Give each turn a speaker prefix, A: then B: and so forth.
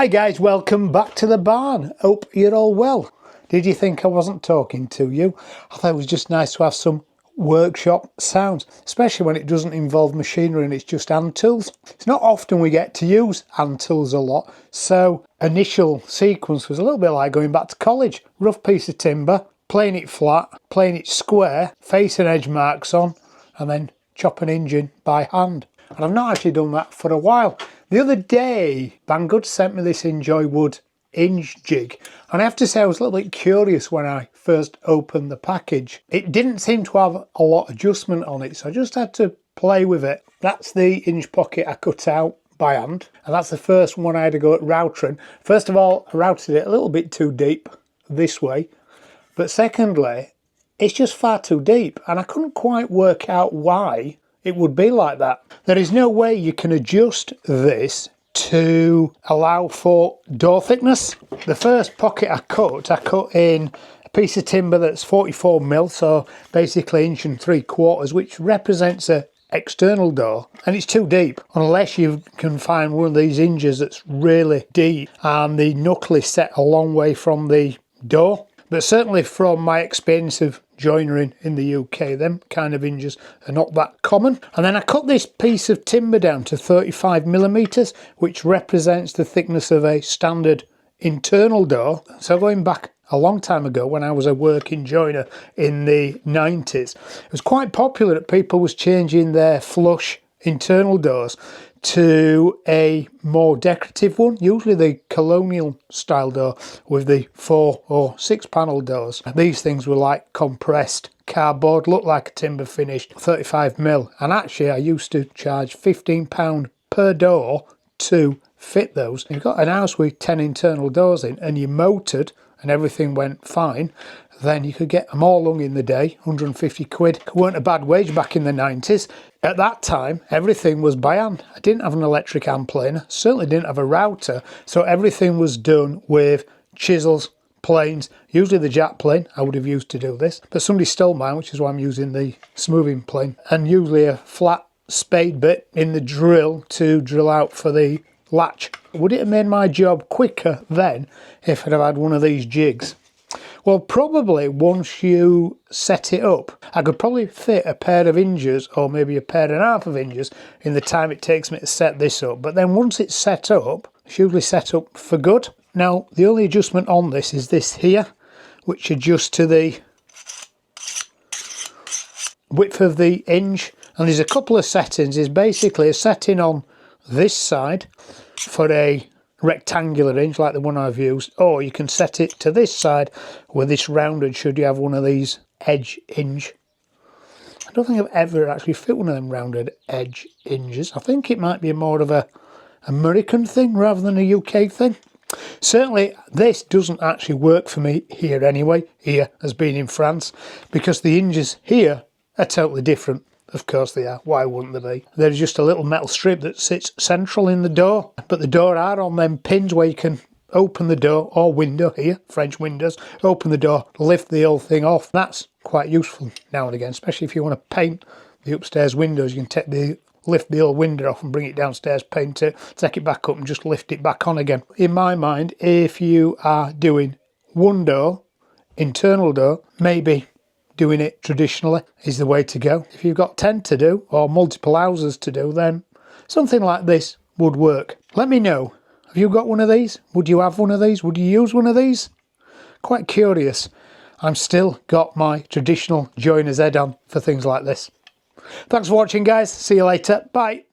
A: Hi guys, welcome back to the barn. Hope you're all well. Did you think I wasn't talking to you? I thought it was just nice to have some workshop sounds, especially when it doesn't involve machinery and it's just hand tools. It's not often we get to use hand tools a lot, so initial sequence was a little bit like going back to college. Rough piece of timber, playing it flat, playing it square, face and edge marks on, and then chop an hinge in by hand. And I've not actually done that for a while. The other day, Banggood sent me this Enjoywood Hinge Jig, and I have to say I was a little bit curious when I first opened the package. It didn't seem to have a lot of adjustment on it, so I just had to play with it. That's the hinge pocket I cut out by hand, and that's the first one I had to go at routering. First of all, I routed it a little bit too deep this way, but secondly, it's just far too deep, and I couldn't quite work out why it would be like that. There is no way you can adjust this to allow for door thickness. The first pocket I cut in a piece of timber that's 44mm, so basically 1 3/4, which represents a external door, and it's too deep unless you can find one of these hinges that's really deep and the knuckle is set a long way from the door. But certainly from my experience of joinery in the UK, them kind of hinges are not that common. And then I cut this piece of timber down to 35mm, which represents the thickness of a standard internal door. So going back a long time ago when I was a working joiner in the 90s, it was quite popular that people was changing their flush internal doors to a more decorative one, usually the colonial style door with the 4 or 6 panel doors. These things were like compressed cardboard, looked like a timber finished 35mm, and actually I used to charge £15 per door to fit those. You've got an house with 10 internal doors in and you motored and everything went fine, then you could get them all hung in the day. 150 quid weren't a bad wage back in the 90s. At that time, everything was by hand. I didn't have an electric hand planer, certainly didn't have a router, so everything was done with chisels, planes, usually the jack plane I would have used to do this, but somebody stole mine, which is why I'm using the smoothing plane, and usually a flat spade bit in the drill to drill out for the latch. Would it have made my job quicker then if I'd have had one of these jigs? Well, probably once you set it up, I could probably fit a pair of hinges or maybe a pair and a half of hinges in the time it takes me to set this up. But then once it's set up, it's usually set up for good. Now, the only adjustment on this is this here, which adjusts to the width of the hinge. And there's a couple of settings. There's basically a setting on this side for a rectangular hinge like the one I've used, or you can set it to this side with this rounded should you have one of these edge hinge. I don't think I've ever actually fit one of them rounded edge hinges. I think it might be more of a American thing rather than a UK thing. Certainly this doesn't actually work for me here anyway, here as being in France, because the hinges here are totally different. Of course they are, why wouldn't they be? There's just a little metal strip that sits central in the door, but the door are on them pins where you can open the door, or window here, French windows, open the door, lift the whole thing off. That's quite useful now and again, especially if you want to paint the upstairs windows. You can lift the old window off and bring it downstairs, paint it, take it back up and just lift it back on again. In my mind, if you are doing one door, internal door, maybe doing it traditionally is the way to go. If you've got 10 to do or multiple houses to do, then something like this would work. Let me know, have you got one of these? Would you have one of these? Would you use one of these? Quite curious. I'm still got my traditional joiner's head on for things like this. Thanks for watching guys, see you later, bye.